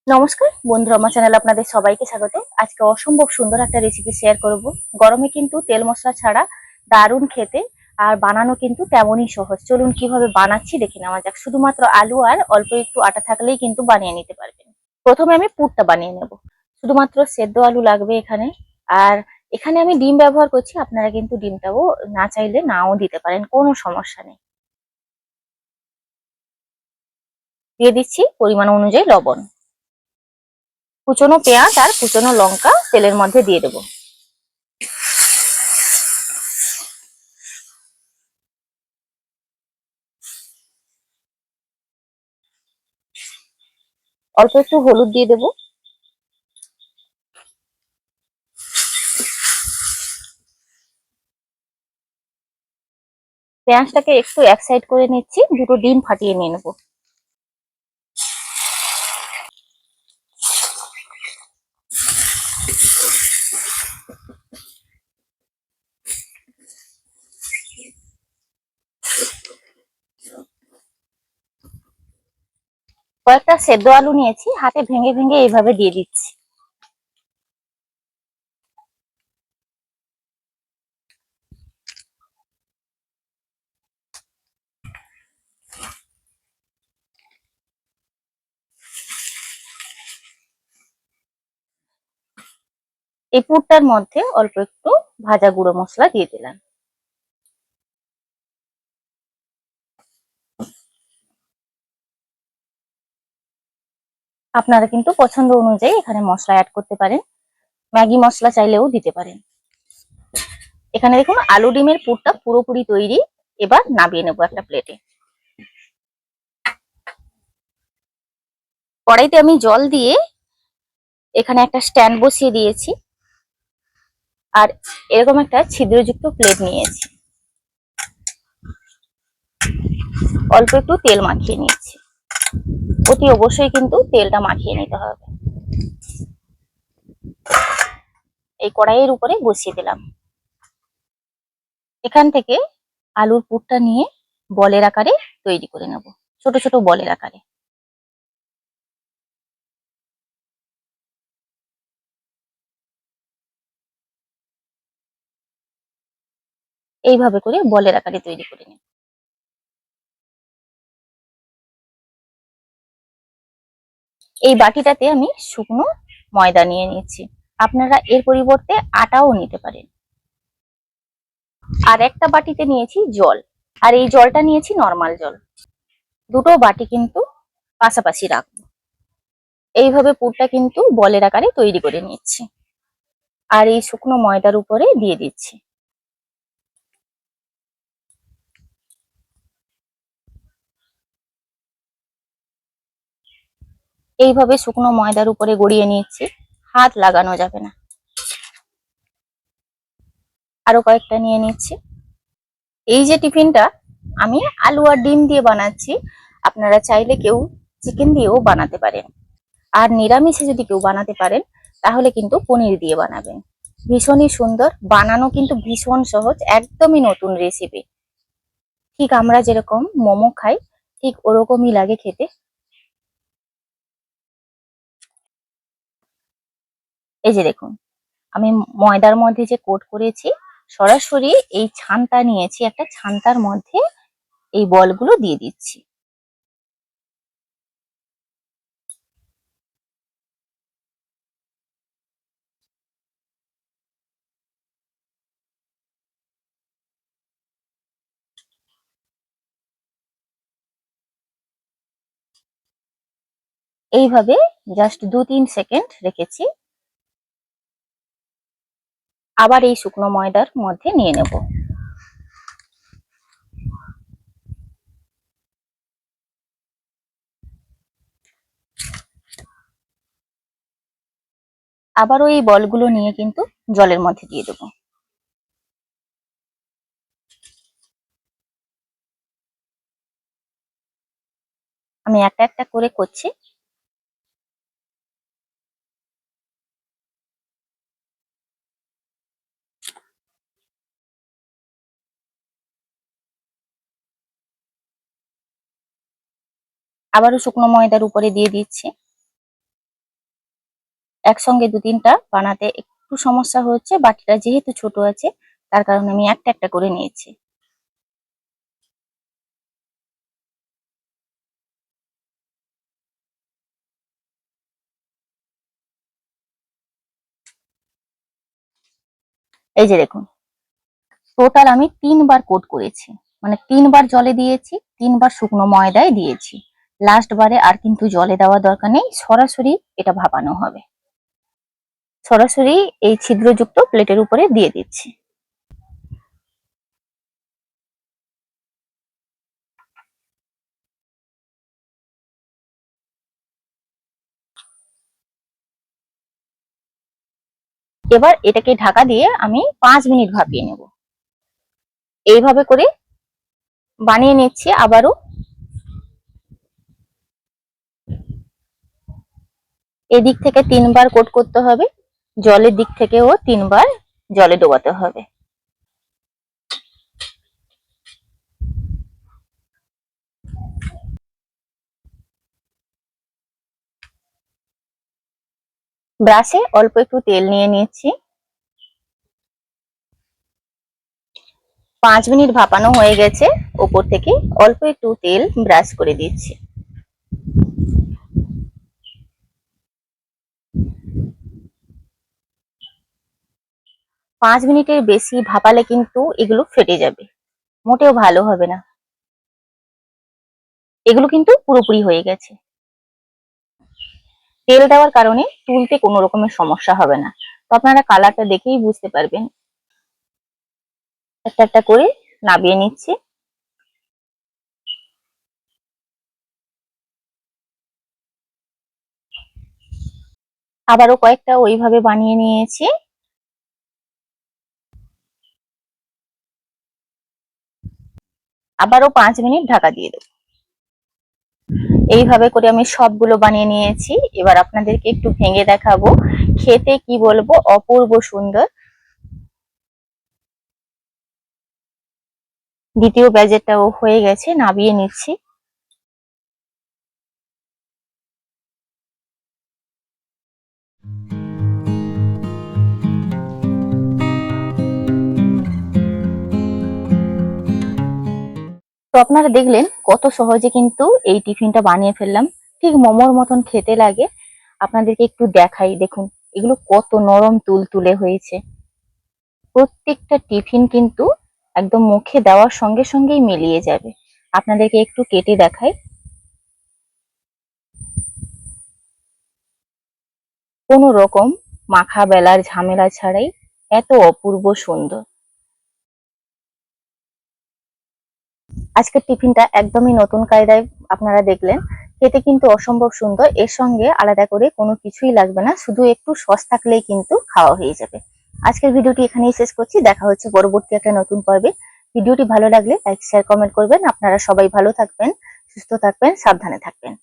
নমস্কার বন্ধুরা, আমার চ্যানেলে আপনাদের সবাইকে স্বাগত। আজকে অসম্ভব সুন্দর একটা রেসিপি শেয়ার করব। গরমে কিন্তু তেল মশলা ছাড়া দারুণ খেতে, আর বানানো কিন্তু তেমনই সহজ। চলুন কিভাবে বানাচ্ছি দেখে নেওয়া যাক। শুধুমাত্র আলু আর অল্প একটু আটা থাকলেই কিন্তু বানিয়ে নিতে পারবেন। প্রথমে আমি পুরটা বানিয়ে নেব। শুধুমাত্র সেদ্ধ আলু লাগবে এখানে। আর এখানে আমি ডিম ব্যবহার করছি, আপনারা কিন্তু ডিমটাও না চাইলে নাও দিতে পারেন, কোনো সমস্যা নেই। দিয়ে দিচ্ছি পরিমাণ অনুযায়ী লবণ। কুচনো পেঁয়াজ আর কুচনো লঙ্কা তেলের মধ্যে দিয়ে দেবো। অল্প একটু হলুদ দিয়ে দেবো। পেঁয়াজটাকে একটু এক সাইড করে নিচ্ছি, দুটো ডিম ফাটিয়ে নিয়ে নেবো। কয়েকটা সেদ্ধ আলু নিয়েছি, হাতে ভেঙে ভেঙে এইভাবে দিয়ে দিচ্ছি। এই পুরটার মধ্যে অল্প একটু ভাজা গুঁড়ো মশলা দিয়ে দিলাম। আপনারা কিন্তু পছন্দ অনুযায়ী এখানে মশলা অ্যাড করতে পারেন, ম্যাগি মশলা চাইলেও দিতে পারেন। এখানে দেখুন আলু ডিমের পুরটা পুরোপুরি তৈরি। এবার নামিয়ে নেবো একটা প্লেটে। কড়াইতে আমি জল দিয়ে এখানে একটা স্ট্যান্ড বসিয়ে দিয়েছি, আর এরকম একটা ছিদ্রযুক্ত প্লেট নিয়েছি। অল্প একটু তেল মাখিয়ে নিচ্ছি। অতি অবশ্যই কিন্তু তেলটা মাখিয়ে নিতে হবে। এই কড়াইয়ের উপরে বসিয়ে দিলাম। এখান থেকে আলুর পুরটা নিয়ে বলের আকারে তৈরি করে নেব, ছোট ছোট বলের আকারে। এইভাবে করে বলের আকারে তৈরি করে নেব। এই বাটিটাতে আমি শুকনো ময়দা নিয়ে নিয়েছি, আপনারা এর পরিবর্তে আটাও নিতে পারেন। আর একটা বাটিতে নিয়েছি জল, আর এই জলটা নিয়েছি নর্মাল জল। দুটো বাটি কিন্তু পাশাপাশি রাখবো। এইভাবে পুরটা কিন্তু বলের আকারে তৈরি করে নিচ্ছি, আর এই শুকনো ময়দার উপরে দিয়ে দিচ্ছি। এইভাবে শুকনো ময়দার উপরে গড়িয়ে নিচ্ছি, হাত লাগানো যাবে না। আরো কয়েকটা নিয়ে নিচ্ছি। এই যে টিফিনটা আমি আলু আর ডিম দিয়ে বানাচ্ছি, আপনারা চাইলে কেউ চিকেন দিয়েও বানাতে পারেন। আর নিরামিষে যদি কেউ বানাতে পারেন তাহলে কিন্তু পনির দিয়ে বানাবেন। ভীষণই সুন্দর, বানানো কিন্তু ভীষণ সহজ, একদমই নতুন রেসিপি। ঠিক আমরা যেরকম মোমো খাই ঠিক ওরকমই লাগে খেতে। এই যে দেখুন, আমি ময়দার মধ্যে যে কোট করেছি, সরাসরি এই ছানটা নিয়েছি, একটা ছানটার মধ্যে এই বলগুলো দিয়ে দিচ্ছি। এইভাবে জাস্ট 2-3 সেকেন্ড রেখেছি। আবার এই শুকনো ময়দার মধ্যে নিয়ে নেব। আবারও এই বলগুলো নিয়ে কিন্তু জলের মধ্যে দিয়ে দেবো। আমি একটা একটা করে করছি। আবারও শুকনো ময়দার উপরে দিয়ে দিচ্ছি। একসঙ্গে দু তিনটা বানাতে একটু সমস্যা হচ্ছে, বাটিটা যেহেতু ছোট আছে তার কারণে আমি একটা একটা করে নিয়েছি। এই যে দেখুন, টোটাল আমি 3 বার কোট করেছি, মানে 3 বার জলে দিয়েছি, 3 বার শুকনো ময়দায় দিয়েছি। লাস্ট বারে আর কিন্তু জলে দেওয়ার দরকার নেই, সরাসরি এটা ভাপানো হবে। সরাসরি এই ছিদ্রযুক্ত প্লেটের উপরে দিয়ে দিচ্ছি। এবার এটাকে ঢাকা দিয়ে আমি 5 মিনিট ভাপিয়ে নেব। এইভাবে করে বানিয়ে নিচ্ছি আবারও। এদিক থেকে 3 বার কোট করতে হবে, জলের দিক থেকেও 3 বার জলে ডোবাতে হবে। ব্রাশে অল্প একটু তেল নিয়ে নিচ্ছি। 5 মিনিট ভাপানো হয়ে গেছে, ওপর থেকে অল্প একটু তেল ব্রাশ করে দিচ্ছি। 5 মিনিটের বেশি ভাপালে কিন্তু এগুলো ফেটে যাবে, মোটেও ভালো হবে না। এগুলো কিন্তু পুরোপুরি হয়ে গেছে। তেল দেওয়ার কারণে তুলতে কোনো রকমের সমস্যা হবে না। তো আপনারা কালারটা দেখেই বুঝতে পারবেন। একটা একটা করে নামিয়ে নিচ্ছি। আবারও কয়েকটা ওইভাবে বানিয়ে নিয়েছি। আবারও 5 মিনিট ঢাকা দিয়ে দেবো। এইভাবে করে আমি সবগুলো বানিয়ে নিয়েছি। এবার আপনাদেরকে একটু ভেঙে দেখাবো, খেতে কি বলবো অপূর্ব সুন্দর। দ্বিতীয় ব্যাচেরটাও হয়ে গেছে, নামিয়ে নিচ্ছি। তো আপনারা দেখলেন কত সহজে কিন্তু এই টিফিনটা বানিয়ে ফেললাম, ঠিক মোমোর মতন খেতে লাগে। আপনাদেরকে একটু দেখাই, দেখুন এগুলো কত নরম তুলতুলে হয়েছে। প্রত্যেকটা টিফিন কিন্তু একদম মুখে দেওয়ার সঙ্গে সঙ্গেই মিলিয়ে যাবে। আপনাদেরকে একটু কেটে দেখাই। কোনো রকম মাখা বেলার ঝামেলা ছাড়াই এত অপূর্ব সুন্দর। আজকের টিফিনটা একদমই নতুন কায়দায় আপনারা দেখলেন, খেতে কিন্তু অসম্ভব সুন্দর। এর সঙ্গে আলাদা করে কোনো কিছুই লাগবে না, শুধু একটু সস থাকলেই কিন্তু খাওয়া হয়ে যাবে। আজকের ভিডিওটি এখানেই শেষ করছি, দেখা হচ্ছে পরবর্তী একটা নতুন পর্বে। ভিডিওটি ভালো লাগলে লাইক শেয়ার কমেন্ট করবেন। আপনারা সবাই ভালো থাকবেন, সুস্থ থাকবেন, সাবধানে থাকবেন।